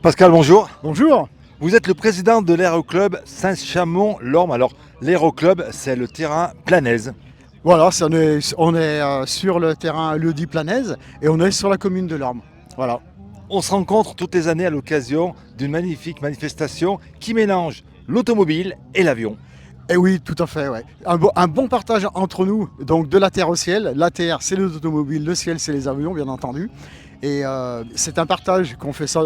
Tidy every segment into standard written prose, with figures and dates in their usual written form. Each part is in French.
Pascal, bonjour. Bonjour. Vous êtes le président de l'aéroclub Saint-Chamond-Lorme. Alors, l'aéroclub, c'est le terrain Planaise. Voilà, on est sur le terrain Leudi Planaise et on est sur la commune de Lorme. Voilà. On se rencontre toutes les années à l'occasion d'une magnifique manifestation qui mélange l'automobile et l'avion. Et oui, tout à fait, ouais. Un bon partage entre nous, donc de la terre au ciel. La terre, c'est les automobiles, le ciel, c'est les avions, bien entendu. Et c'est un partage qu'on fait ça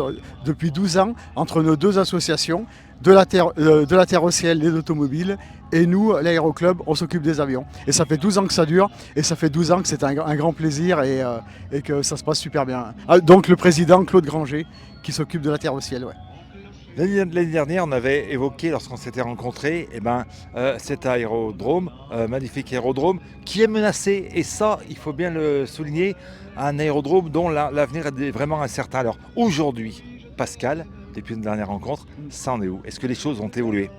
depuis 12 ans entre nos deux associations, de la terre au ciel, les automobiles, et nous, l'aéroclub, on s'occupe des avions. Et ça fait 12 ans que ça dure, et ça fait 12 ans que c'est un grand plaisir et que ça se passe super bien. Ah, donc le président, Claude Granger, qui s'occupe de la terre au ciel, ouais. L'année dernière, on avait évoqué, lorsqu'on s'était rencontrés, cet aérodrome, magnifique aérodrome, qui est menacé. Et ça, il faut bien le souligner, un aérodrome dont l'avenir est vraiment incertain. Alors, aujourd'hui, Pascal, depuis une dernière rencontre, ça en est où? Est-ce que les choses ont évolué?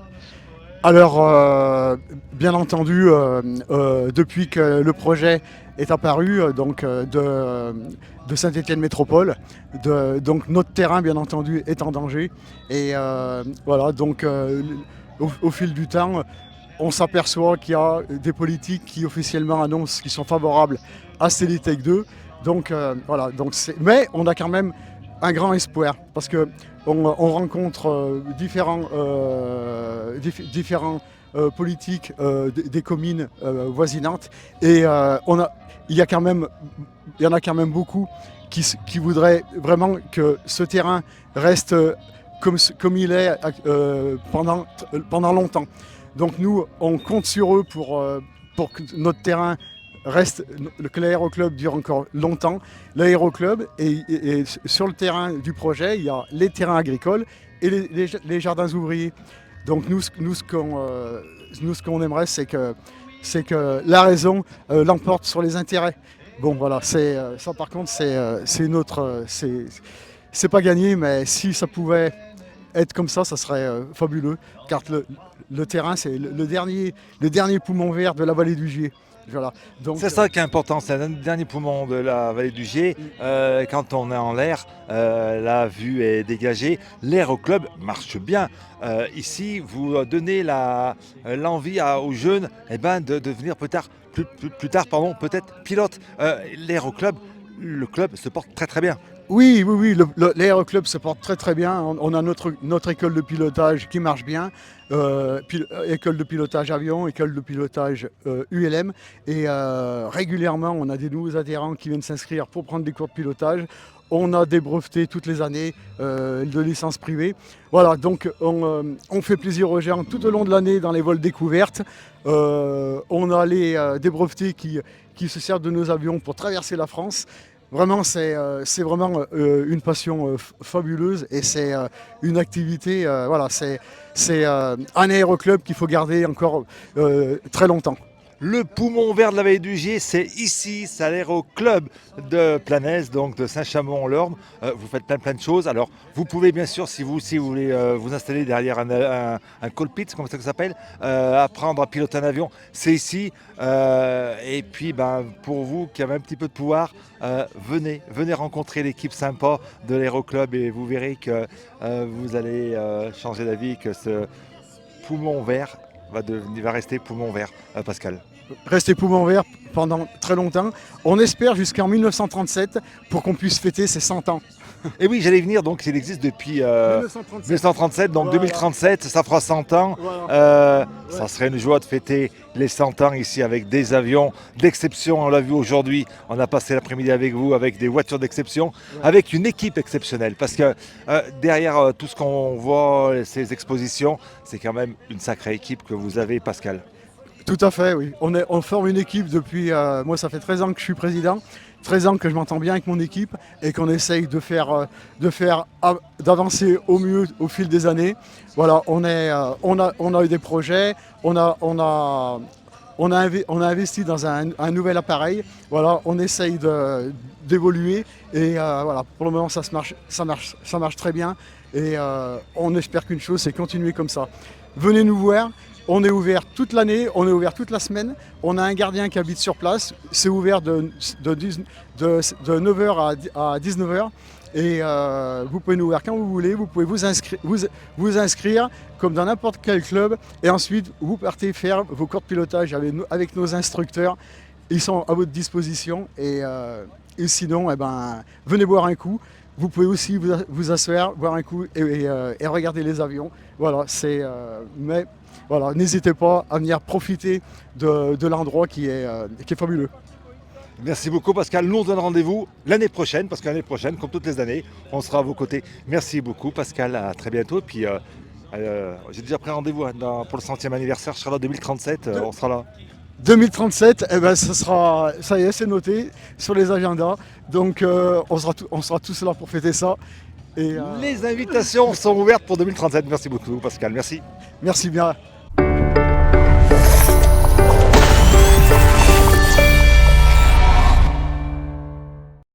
Alors, bien entendu, depuis que le projet est apparu, de Saint-Étienne Métropole, donc notre terrain, bien entendu, est en danger. Et voilà, donc au fil du temps, on s'aperçoit qu'il y a des politiques qui officiellement annoncent qu'ils sont favorables à Stélitech 2. Donc voilà, mais on a quand même un grand espoir parce que on rencontre différents politiques des communes voisinantes et il y en a quand même beaucoup qui voudraient vraiment que ce terrain reste comme il est pendant longtemps. Donc nous, on compte sur eux pour que notre terrain reste, que l'aéroclub dure encore longtemps. L'aéroclub, et sur le terrain du projet, il y a les terrains agricoles et les jardins ouvriers. Donc nous, ce qu'on aimerait, c'est que la raison l'emporte sur les intérêts. Bon voilà, ça par contre, c'est pas gagné, mais si ça pouvait être comme ça serait fabuleux, car le terrain, c'est le dernier poumon vert de la vallée du Gier. Voilà. Donc, C'est ça qui est important, c'est le dernier poumon de la vallée du Gier. Quand on est en l'air, la vue est dégagée. L'aéroclub marche bien. Ici, vous donnez l'envie aux jeunes de devenir plus tard, peut-être pilote. L'aéroclub, le club se porte très très bien. oui, oui, oui, l'aéroclub se porte très très bien. On a notre école de pilotage qui marche bien, école de pilotage avion, école de pilotage ULM. Et régulièrement, on a des nouveaux adhérents qui viennent s'inscrire pour prendre des cours de pilotage. On a des brevetés toutes les années de licence privée. Voilà, donc on fait plaisir aux gens tout au long de l'année dans les vols découvertes. On a des brevetés qui se servent de nos avions pour traverser la France. Vraiment, c'est vraiment une passion fabuleuse et c'est une activité, voilà, c'est un aéroclub qu'il faut garder encore très longtemps. Le poumon vert de la vallée du Gier, c'est ici, c'est à l'aéroclub de Planaise, donc de Saint-Chamond-en-Lorme. Vous faites plein de choses. Alors, vous pouvez bien sûr, si vous aussi vous voulez vous installer derrière un cockpit, comme ça s'appelle, apprendre à piloter un avion, c'est ici. Et puis, pour vous qui avez un petit peu de pouvoir, venez venez rencontrer l'équipe sympa de l'aéroclub et vous verrez que vous allez changer d'avis, que ce poumon vert va rester poumon vert, Pascal. Rester poumon vert pendant très longtemps. On espère jusqu'en 1937 pour qu'on puisse fêter ses 100 ans. Et oui, j'allais venir, donc il existe depuis 1937. 1937, donc Voilà. 2037, ça fera 100 ans. Voilà. Ça serait une joie de fêter les 100 ans ici avec des avions d'exception. On l'a vu aujourd'hui, on a passé l'après-midi avec vous, avec des voitures d'exception, avec une équipe exceptionnelle. Parce que derrière tout ce qu'on voit, ces expositions, c'est quand même une sacrée équipe que vous avez, Pascal. Tout à fait, oui. On forme une équipe depuis, moi ça fait 13 ans que je suis président, 13 ans que je m'entends bien avec mon équipe et qu'on essaye d'avancer au mieux au fil des années. Voilà, on a eu des projets, on a investi dans un nouvel appareil. Voilà, on essaye d'évoluer et voilà, pour le moment ça marche très bien et on espère qu'une chose, c'est continuer comme ça. Venez nous voir. On est ouvert toute l'année, on est ouvert toute la semaine. On a un gardien qui habite sur place. C'est ouvert de 9h à 19h. Et vous pouvez nous voir quand vous voulez, vous pouvez vous inscrire comme dans n'importe quel club. Et ensuite, vous partez faire vos cours de pilotage avec nos instructeurs. Ils sont à votre disposition. Et sinon, eh ben, venez boire un coup. Vous pouvez aussi vous asseoir, boire un coup et regarder les avions. Voilà, mais voilà, n'hésitez pas à venir profiter de l'endroit qui est fabuleux. Merci beaucoup Pascal. Nous on se donne rendez-vous l'année prochaine, parce que l'année prochaine, comme toutes les années, on sera à vos côtés. Merci beaucoup Pascal, à très bientôt. Et puis j'ai déjà pris rendez-vous pour le 100e anniversaire, je serai là en 2037, on sera là. 2037, eh ben, ça y est, c'est noté sur les agendas. Donc on sera tous là pour fêter ça. Et, Les invitations sont ouvertes pour 2037. Merci beaucoup Pascal, merci. merci bien.